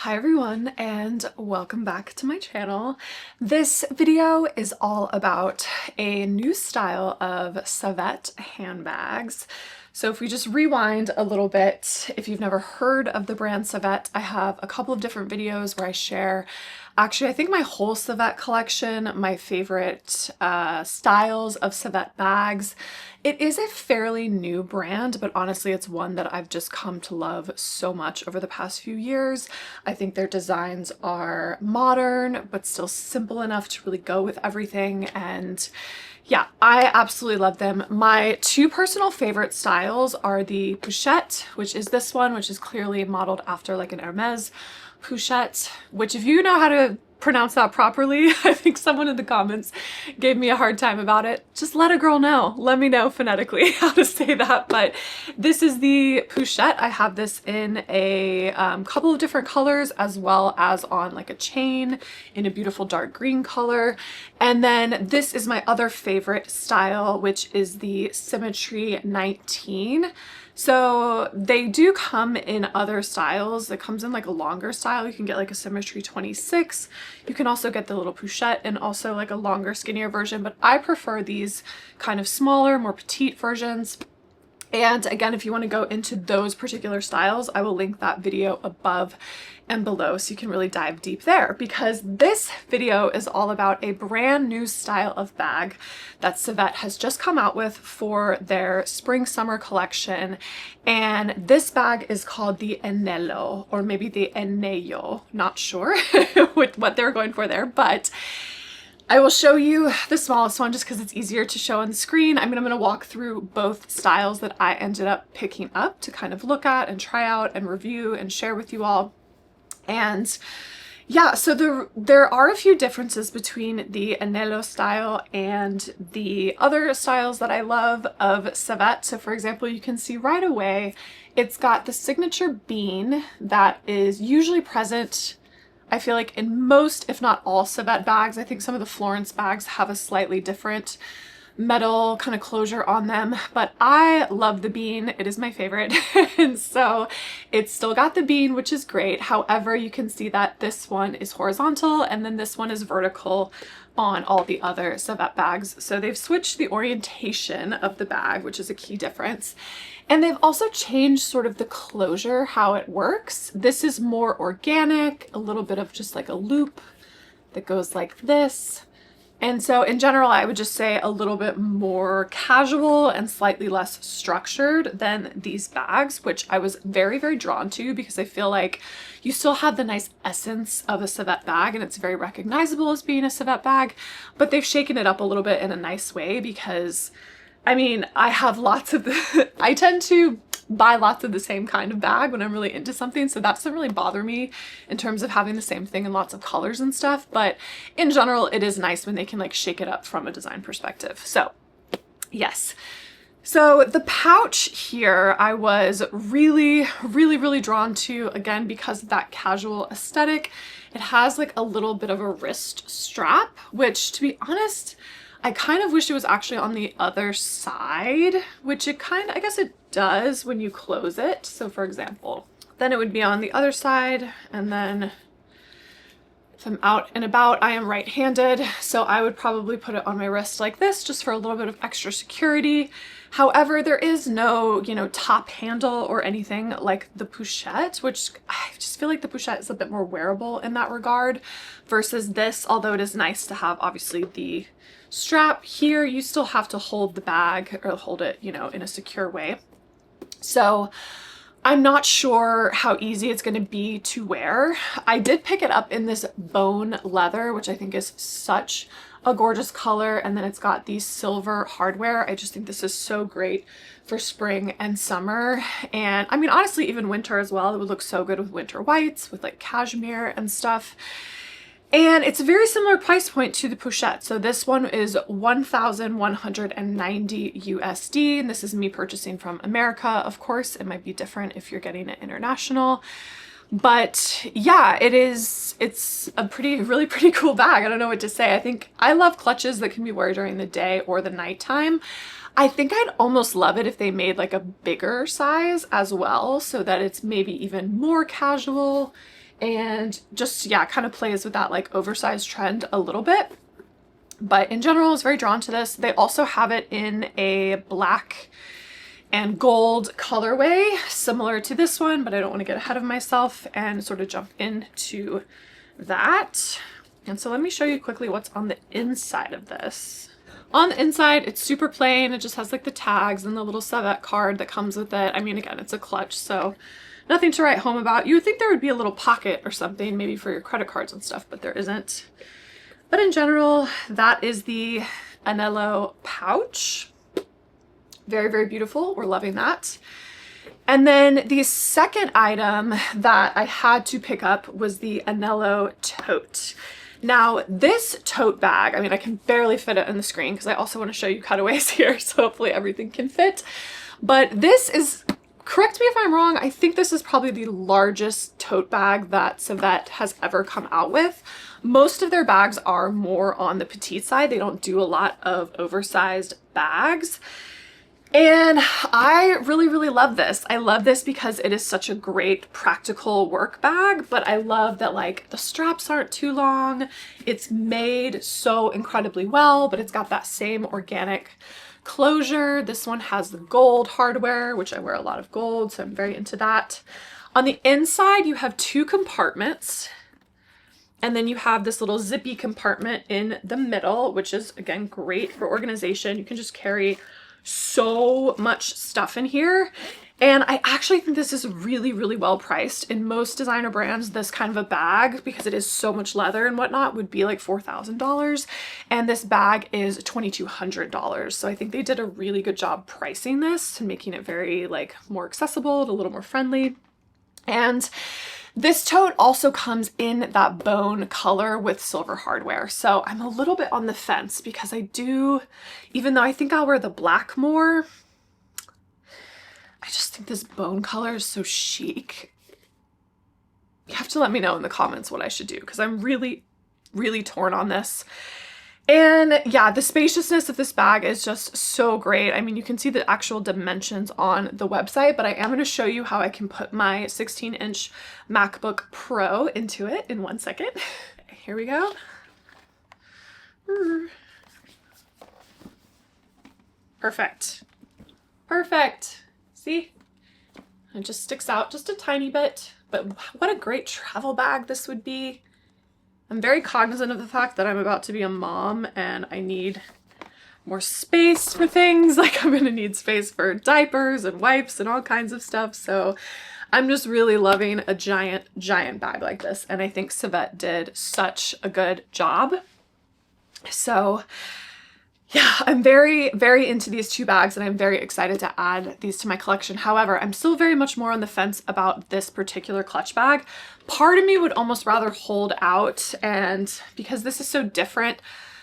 Hi everyone and welcome back to my channel. This video is all about a new style of Savette handbags. So if we just rewind a little bit, if you've never heard of the brand Savette, I have a couple of different videos where I share actually I think my whole Savette collection, my favorite styles of Savette bags. It is a fairly new brand, but honestly it's one that I've just come to love so much over the past few years. I think their designs are modern, but still simple enough to really go with everything. And yeah, I absolutely love them. My two personal favorite styles are the pochette, which is this one, which is clearly modeled after like an Hermes pochette, which if you know how to pronounce that properly, I think someone in the comments gave me a hard time about it. Just let a girl know. Let me know phonetically how to say that. But this is the pochette. I have this in a couple of different colors, as well as on like a chain in a beautiful dark green color. And then this is my other favorite style, which is the Symmetry 19. So they do come in other styles. It comes in like a longer style. You can get like a Symmetry 26. You can also get the little pochette and also like a longer, skinnier version, but I prefer these kind of smaller, more petite versions. And again, if you want to go into those particular styles, I will link that video above and below so you can really dive deep there, because this video is all about a brand new style of bag that Savette has just come out with for their spring summer collection. And this bag is called the Enelo, or maybe the Enello, not sure what they're going for there, but I will show you the smallest one just because it's easier to show on the screen. I'm gonna walk through both styles that I ended up picking up to kind of look at and try out and review and share with you all. And yeah, so there are a few differences between the Enelo style and the other styles that I love of Savette. So for example, you can see right away, it's got the signature bean that is usually present, I feel like, in most, if not all, Savette bags. I think some of the Florence bags have a slightly different metal kind of closure on them, but I love the bean. It is my favorite. And so it's still got the bean, which is great. However, you can see that this one is horizontal and then this one is vertical on all the other Savette bags. So they've switched the orientation of the bag, which is a key difference. And they've also changed sort of the closure, how it works. This is more organic, a little bit of just like a loop that goes like this. And so in general, I would just say a little bit more casual and slightly less structured than these bags, which I was very, very drawn to because I feel like you still have the nice essence of a Savette bag and it's very recognizable as being a Savette bag, but they've shaken it up a little bit in a nice way because, I mean, I have lots of I tend to buy lots of the same kind of bag when I'm really into something, so that doesn't really bother me in terms of having the same thing in lots of colors and stuff, but in general it is nice when they can like shake it up from a design perspective. So yes, so the pouch here I was really drawn to, again because of that casual aesthetic. It has like a little bit of a wrist strap, which to be honest I kind of wish it was actually on the other side, which it kind of, I guess it does when you close it. So for example, then it would be on the other side, and then if I'm out and about, I am right-handed, so I would probably put it on my wrist like this just for a little bit of extra security. However, there is no, top handle or anything like the pochette, which I just feel like the pochette is a bit more wearable in that regard versus this, although it is nice to have obviously the strap. Here you still have to hold the bag or hold it, in a secure way. So I'm not sure how easy it's going to be to wear. I did pick it up in this bone leather, which I think is such a gorgeous color, and then it's got the silver hardware. I just think this is so great for spring and summer, and I mean honestly even winter as well. It would look so good with winter whites, with like cashmere and stuff. And it's a very similar price point to the pochette. So this one is 1,190 USD, and this is me purchasing from America. Of course, it might be different if you're getting it international. But yeah, it's a really pretty cool bag. I don't know what to say. I think I love clutches that can be worn during the day or the nighttime. I think I'd almost love it if they made like a bigger size as well, so that it's maybe even more casual and just, yeah, kind of plays with that like oversized trend a little bit. But in general, I was very drawn to this. They also have it in a black and gold colorway, similar to this one, but I don't want to get ahead of myself and sort of jump into that. And so let me show you quickly what's on the inside of this. On the inside, it's super plain. It just has like the tags and the little Savette card that comes with it. I mean, again, it's a clutch, so nothing to write home about. You would think there would be a little pocket or something, maybe for your credit cards and stuff, but there isn't. But in general, that is the Enelo pouch. Very, very beautiful. We're loving that. And then the second item that I had to pick up was the Enelo tote. Now this tote bag, I mean, I can barely fit it on the screen because I also want to show you cutaways here, so hopefully everything can fit. But this is, correct me if I'm wrong, I think this is probably the largest tote bag that Savette has ever come out with. Most of their bags are more on the petite side. They don't do a lot of oversized bags. And I really, really love this. I love this because it is such a great practical work bag, but I love that like the straps aren't too long. It's made so incredibly well, but it's got that same organic closure. This one has the gold hardware, which I wear a lot of gold, so I'm very into that. On the inside, you have two compartments, and then you have this little zippy compartment in the middle, which is again great for organization. You can just carry so much stuff in here. And I actually think this is really, really well priced. In most designer brands, this kind of a bag, because it is so much leather and whatnot, would be like $4,000. And this bag is $2,200. So I think they did a really good job pricing this and making it very like more accessible and a little more friendly. And this tote also comes in that bone color with silver hardware. So I'm a little bit on the fence because I do, even though I think I'll wear the black more, I just think this bone color is so chic. You have to let me know in the comments what I should do because I'm really, really torn on this. And yeah, the spaciousness of this bag is just so great. I mean, you can see the actual dimensions on the website, but I am going to show you how I can put my 16-inch MacBook Pro into it in 1 second. Here we go. Perfect. Perfect. See? It just sticks out just a tiny bit, but what a great travel bag this would be. I'm very cognizant of the fact that I'm about to be a mom and I need more space for things. Like I'm gonna need space for diapers and wipes and all kinds of stuff. So I'm just really loving a giant, giant bag like this. And I think Savette did such a good job. So yeah, I'm very, very into these two bags and I'm very excited to add these to my collection. However, I'm still very much more on the fence about this particular clutch bag. Part of me would almost rather hold out, and because this is so different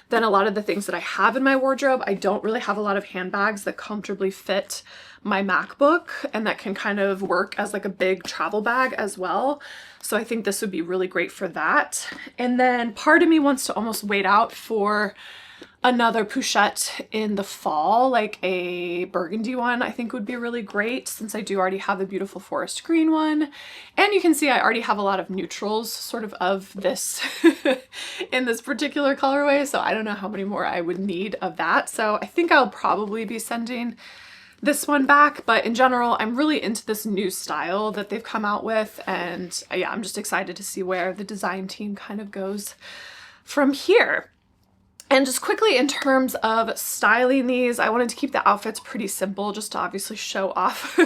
than a lot of the things that I have in my wardrobe, I don't really have a lot of handbags that comfortably fit my MacBook and that can kind of work as like a big travel bag as well. So I think this would be really great for that. And then part of me wants to almost wait out for another pochette in the fall, like a burgundy one I think would be really great since I do already have the beautiful forest green one. And you can see I already have a lot of neutrals sort of this in this particular colorway, so I don't know how many more I would need of that. So I think I'll probably be sending this one back, but in general, I'm really into this new style that they've come out with, and yeah, I'm just excited to see where the design team kind of goes from here. And just quickly in terms of styling these, I wanted to keep the outfits pretty simple just to obviously show off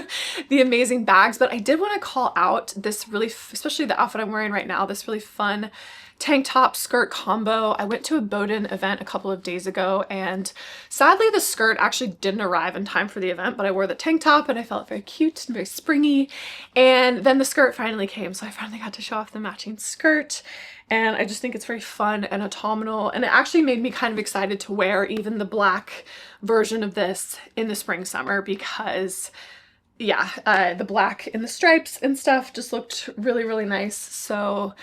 the amazing bags, but I did want to call out this really, especially the outfit I'm wearing right now, this really fun tank top skirt combo. I went to a Bowdoin event a couple of days ago and sadly the skirt actually didn't arrive in time for the event, but I wore the tank top and I felt very cute and very springy. And then the skirt finally came, so I finally got to show off the matching skirt. And I just think it's very fun and autumnal, and it actually made me kind of excited to wear even the black version of this in the spring summer because yeah, the black in the stripes and stuff just looked really, really nice. So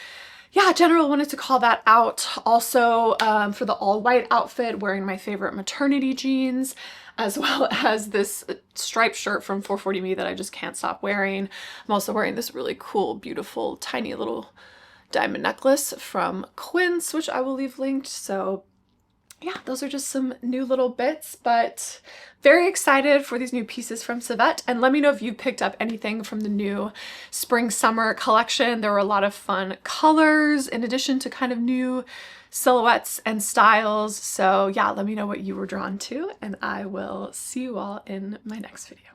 yeah, general wanted to call that out. Also for the all white outfit, wearing my favorite maternity jeans, as well as this striped shirt from 440 Me that I just can't stop wearing. I'm also wearing this really cool, beautiful, tiny little diamond necklace from Quince, which I will leave linked. So yeah, those are just some new little bits, but very excited for these new pieces from Savette. And let me know if you picked up anything from the new spring summer collection. There were a lot of fun colors in addition to kind of new silhouettes and styles. So yeah, let me know what you were drawn to, and I will see you all in my next video.